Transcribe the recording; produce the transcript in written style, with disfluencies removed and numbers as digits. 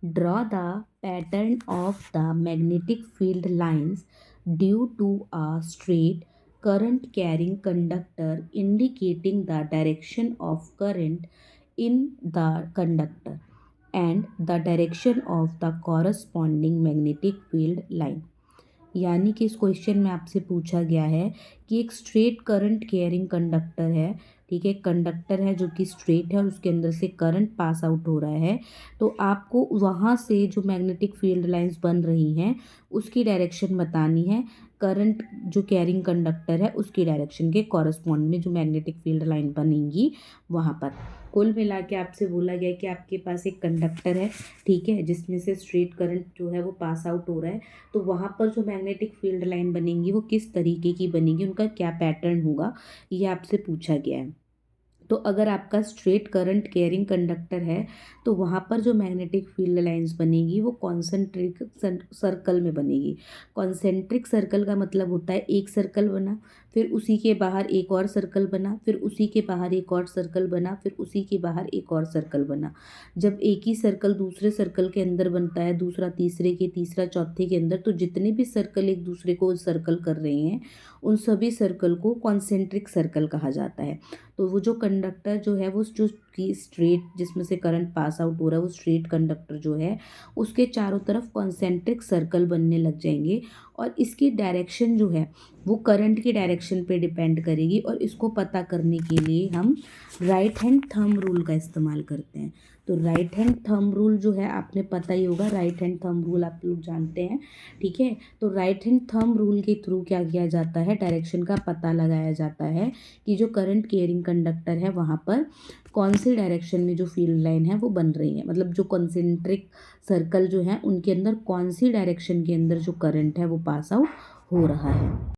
Draw the pattern of the magnetic field lines due to a straight current carrying conductor indicating the direction of current in the conductor and the direction of the corresponding magnetic field line. यानी कि इस question में आपसे पूछा गया है कि एक स्ट्रेट करंट कैरिंग कंडक्टर है, ठीक है, कंडक्टर है जो कि स्ट्रेट है और उसके अंदर से करंट पास आउट हो रहा है। तो आपको वहाँ से जो मैग्नेटिक फील्ड लाइंस बन रही हैं उसकी डायरेक्शन बतानी है। करंट जो कैरिंग कंडक्टर है उसकी डायरेक्शन के कॉरस्पॉन्ड में जो मैग्नेटिक फील्ड लाइन बनेंगी वहाँ पर। कुल मिला के आपसे बोला गया कि आपके पास एक कंडक्टर है, ठीक है, जिसमें से स्ट्रेट करंट जो है वो पास आउट हो रहा है। तो वहाँ पर जो मैग्नेटिक फील्ड लाइन बनेंगी वो किस तरीके की बनेगी, उनका क्या पैटर्न होगा, ये आपसे पूछा गया है। तो अगर आपका स्ट्रेट करंट कैरिंग कंडक्टर है तो वहाँ पर जो मैग्नेटिक फील्ड लाइंस बनेगी वो कॉन्सेंट्रिक सर्कल में बनेगी। कॉन्सेंट्रिक सर्कल का मतलब होता है एक सर्कल बना, फिर उसी के बाहर एक और सर्कल बना, फिर उसी के बाहर एक और सर्कल बना, फिर उसी के बाहर एक और सर्कल बना। जब एक ही सर्कल दूसरे सर्कल के अंदर बनता है, दूसरा तीसरे के, तीसरा चौथे के अंदर, तो जितने भी सर्कल एक दूसरे को सर्कल कर रहे हैं उन सभी सर्कल को कॉन्सेंट्रिक सर्कल कहा जाता है। तो वो जो कंडक्टर जो है वो जो कि स्ट्रेट जिसमें से करंट पास आउट हो रहा है वो स्ट्रेट कंडक्टर जो है उसके चारों तरफ कॉन्सेंट्रिक सर्कल बनने लग जाएंगे और इसकी डायरेक्शन जो है वो करंट की डायरेक्शन पे डिपेंड करेगी। और इसको पता करने के लिए हम राइट हैंड थंब रूल का इस्तेमाल करते हैं। तो राइट हैंड थंब रूल जो है आपने पता ही होगा, राइट हैंड थंब रूल आप लोग जानते हैं, ठीक है। तो राइट हैंड थंब रूल के थ्रू क्या किया जाता है, डायरेक्शन का पता लगाया जाता है कि जो करंट कैरिंग कंडक्टर है वहाँ पर कौन सी डायरेक्शन में जो फील्ड लाइन है वो बन रही है, मतलब जो कॉन्सेंट्रिक सर्कल जो है उनके अंदर कौन सी डायरेक्शन के अंदर जो करंट है वो पास आउट हो रहा है।